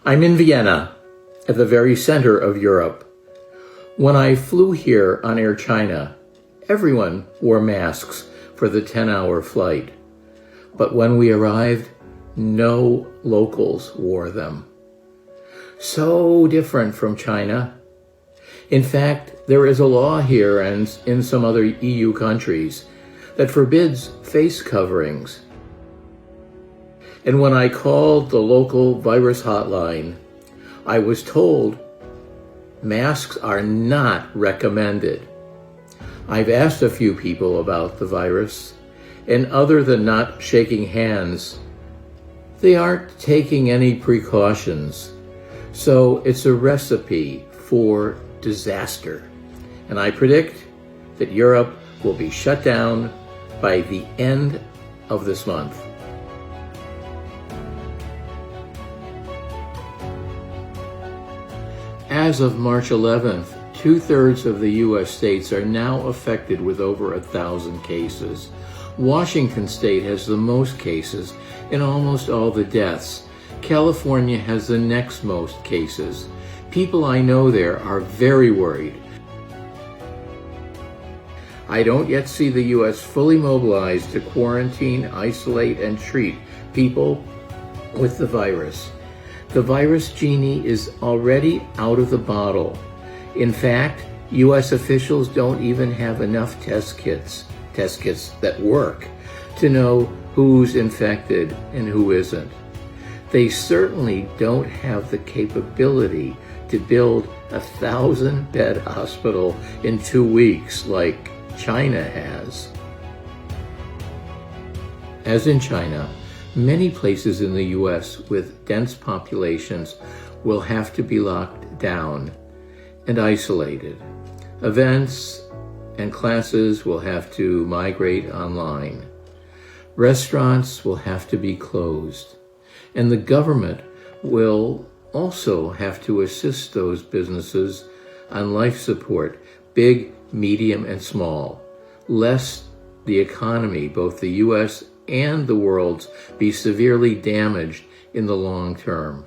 I'm in Vienna, at the very center of Europe. When I flew here on Air China, everyone wore masks for the 10-hour flight. But when we arrived, no locals wore them. So different from China. In fact, there is a law here and in some other EU countries that forbids face coverings. And when I called the local virus hotline, I was told masks are not recommended. I've asked a few people about the virus, and other than not shaking hands, they aren't taking any precautions. So it's a recipe for disaster. And I predict that Europe will be shut down by the end of this month. As of March 11th, 2/3 of the U.S. states are now affected with over 1,000 cases. Washington state has the most cases and almost all the deaths. California has the next most cases. People I know there are very worried. I don't yet see the U.S. fully mobilized to quarantine, isolate, and treat people with the virus. The virus genie is already out of the bottle. In fact, U.S. officials don't even have enough test kits that work, to know who's infected and who isn't. They certainly don't have the capability to build a 1,000-bed hospital in 2 weeks like China has. As in China, many places in the U.S. with dense populations will have to be locked down and isolated. Events and classes will have to migrate online. Restaurants will have to be closed. And the government will also have to assist those businesses on life support, big, medium, and small, lest the economy, both the U.S. and the world's, be severely damaged in the long term.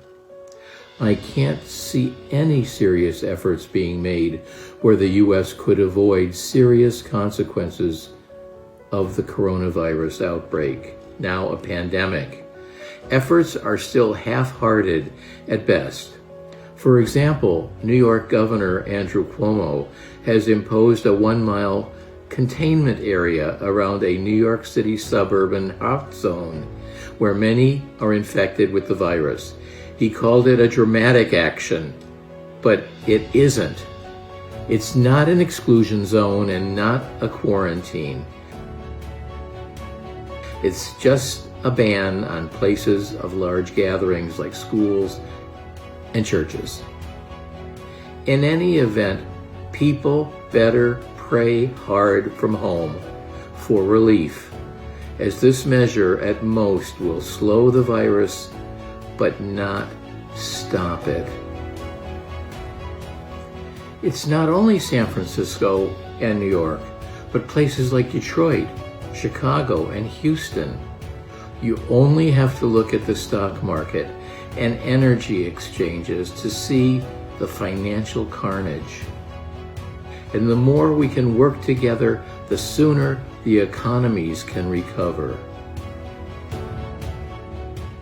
I can't see any serious efforts being made where the U.S. could avoid serious consequences of the coronavirus outbreak, now a pandemic. Efforts are still half-hearted at best. For example, New York Governor Andrew Cuomo has imposed a 1-mile containment area around a New York City suburban hot zone where many are infected with the virus. He called it a dramatic action, but it isn't. It's not an exclusion zone and not a quarantine. It's just a ban on places of large gatherings like schools and churches. In any event, people better pray hard from home for relief, as this measure at most will slow the virus but not stop it. It's not only San Francisco and New York, but places like Detroit, Chicago, and Houston. You only have to look at the stock market and energy exchanges to see the financial carnage. And the more we can work together, the sooner the economies can recover.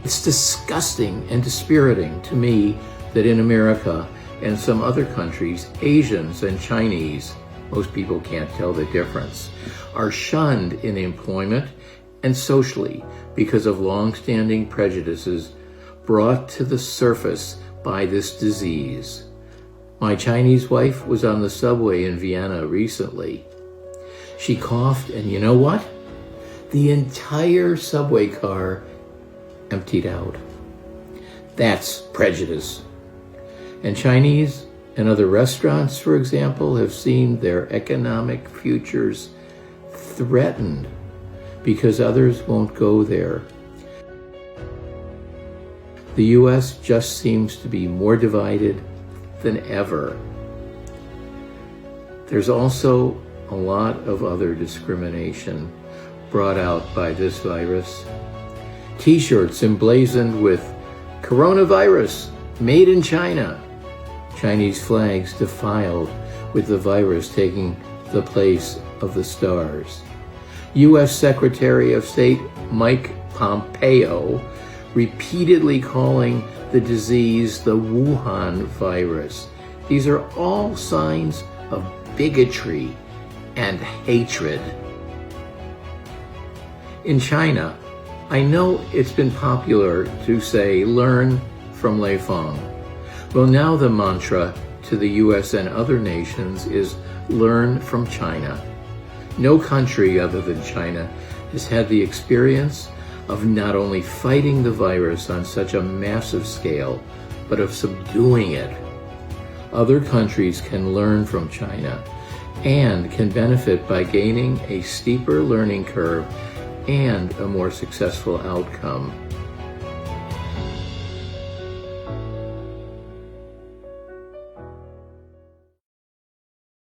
It's disgusting and dispiriting to me that in America and some other countries, Asians and Chinese, most people can't tell the difference, are shunned in employment and socially because of long-standing prejudices brought to the surface by this disease. My Chinese wife was on the subway in Vienna recently. She coughed, and you know what? The entire subway car emptied out. That's prejudice. And Chinese and other restaurants, for example, have seen their economic futures threatened because others won't go there. The U.S. just seems to be more divided than ever. There's also a lot of other discrimination brought out by this virus. T-shirts emblazoned with "Coronavirus, Made in China. Chinese flags defiled with the virus taking the place of the stars. U.S. Secretary of State Mike Pompeo repeatedly calling the disease the Wuhan virus. These are all signs of bigotry and hatred. In China, I know it's been popular to say, learn from Lei Feng. Well, now the mantra to the US and other nations is learn from China. No country other than China has had the experience of not only fighting the virus on such a massive scale, but of subduing it. Other countries can learn from China and can benefit by gaining a steeper learning curve and a more successful outcome.